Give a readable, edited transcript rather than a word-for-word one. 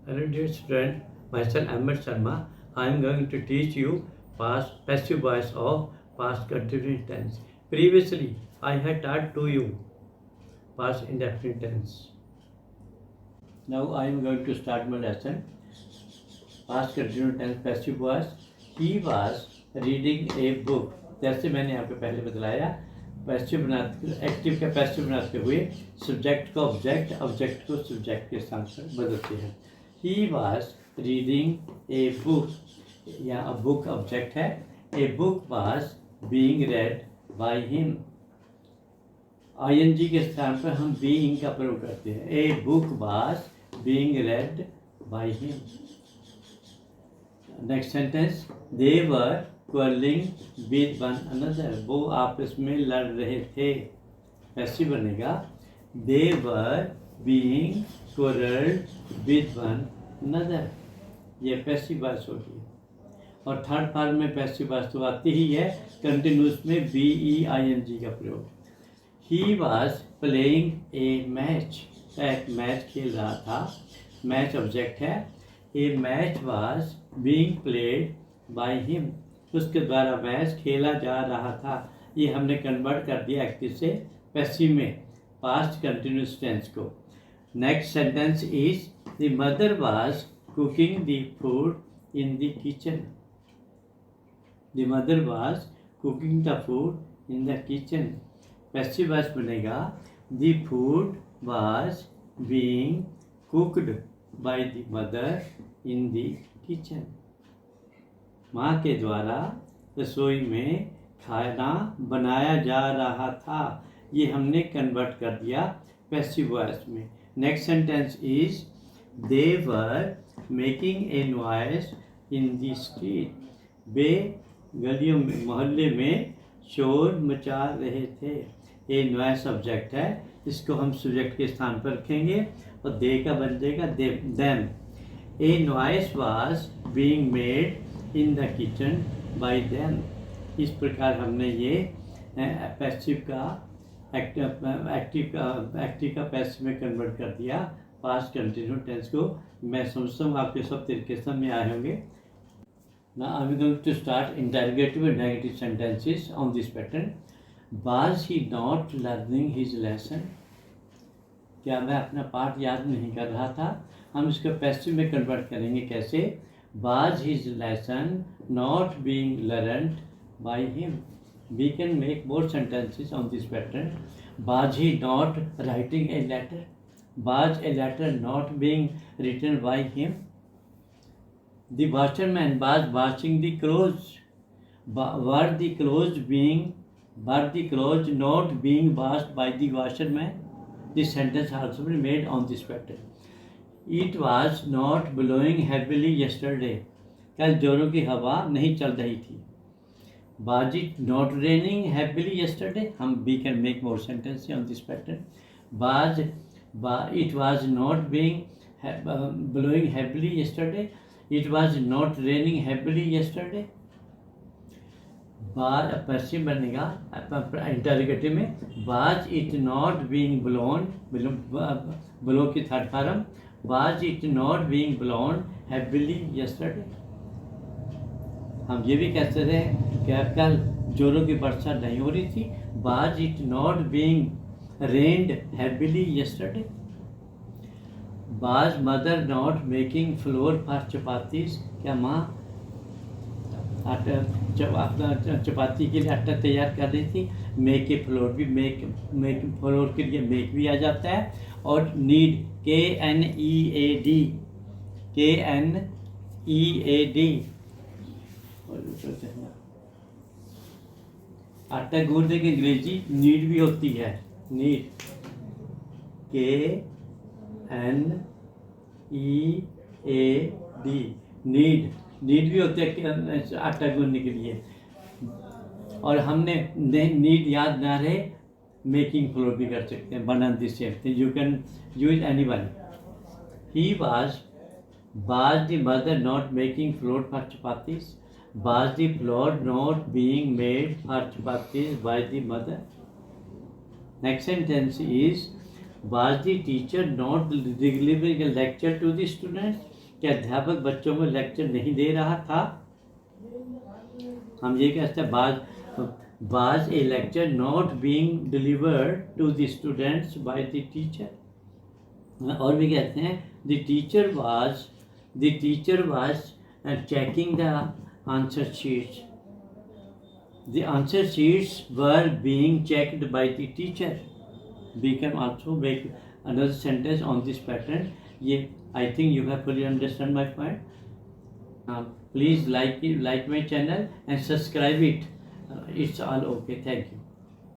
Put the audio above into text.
Hello dear student, myself Ahmed Sharma. I am going to teach you past passive voice of past continuous tense. Previously, I had taught to you past indefinite tense. Now I am going to start my lesson. Past continuous tense passive voice. He was reading a book. जैसे मैंने आपको पहले बतलाया, passive बनाते active का passive बनाते हुए subject को ऑब्जेक्ट, ऑब्जेक्ट को सब्जेक्ट के साथ बदलते हैं. He was reading a book. या a book ऑब्जेक्ट है. A book was being read by him. ING के स्थान पर हम being का प्रयोग करते हैं. A book was being read by him. Next sentence. They were quarreling with one another. वो आपस में लड़ रहे थे. पैसिव बनेगा. They were being quarreled with one another. ये पैसिव वॉइस होगी. और थर्ड फॉर्म में पैसिव वॉइस तो आती ही है. कंटिन्यूस में BEING का प्रयोग. He was playing a match. एक मैच खेल रहा था. मैच ऑब्जेक्ट है. A match was being played by him. उसके द्वारा मैच खेला जा रहा था. ये हमने कन्वर्ट कर दिया एक्टिव से पैसिव में पास्ट कंटिन्यूस टेंस को. Next sentence is the mother was cooking the food in the kitchen. The mother was cooking the food in the kitchen. Passive voice बनेगा the food was being cooked by the mother in the kitchen. माँ के द्वारा रसोई में खाना बनाया जा रहा था. ये हमने कन्वर्ट कर दिया पैसिव वॉइस में. Next sentence is they were making a noise in the street. वे गलियों में मोहल्ले में शोर मचा रहे थे. ए नॉइस ऑब्जेक्ट है. इसको हम सब्जेक्ट के स्थान पर रखेंगे और दे का बन जाएगा them. A noise was being made in the kitchen bye them. इस प्रकार हमने ये पैसिव का एक्टिव का पैसिव में कन्वर्ट कर दिया पास्ट कंटिन्यूस टेंस को. मैं समझता हूँ आपके सब तरीके समझ में आए होंगे. Now I am going to start interrogative and negative sentences on this pattern. Was he not learning his lesson. क्या मैं अपना पाठ याद नहीं कर रहा था. हम इसको पैसिव में कन्वर्ट करेंगे. कैसे. Was his lesson not being learned by him? We can make more sentences on this pattern. Was he not writing a letter? Was a letter not being written by him? The washerman was washing the clothes. Were the clothes not being washed by the washerman? This sentence also be made on this pattern. It was not blowing heavily yesterday. कल जोरों की हवा नहीं चल रही थी. Was it not raining heavily yesterday? We can make more sentences on this pattern. It was not blowing heavily yesterday. It was not raining heavily yesterday. Passive बनेगा interrogative में. Was it not being blown? Blow की third form. Was it not being blown heavily yesterday? हम ये भी कहते थे कि कल जोरों की वर्षा नहीं हो रही थी. Was it not being rained heavily yesterday? Was mother not making flour for chapatis? क्या माँ चपाती के लिए आटा तैयार कर रही थी. मेक ए फ्लोर भी मेक फ्लोर के लिए मेक भी आ जाता है. और नीड KNEAD आटा गूंदने की अंग्रेजी नीड भी होती है. नीड KNEAD नीड भी होते हैं आटा गूंदने के लिए. और हमने नीड याद ना रहे मेकिंग फ्लोर भी कर सकते हैं. One and the same thing. You can use any one. He was the mother not making floor for chapatis. Was the floor not being made for chapatis bye the mother. Next sentence is Was the teacher not delivering a lecture to the students? कि अध्यापक बच्चों को lecture नहीं दे रहा था। हम ये कहते हैं was a lecture not being delivered to the students by the teacher। और भी कहते हैं the teacher was checking the answer sheets। The answer sheets were being checked by the teacher। We can also make another sentence on this pattern। ये I think you have fully understand my point। Please like my channel and subscribe it। It's all okay। Thank you।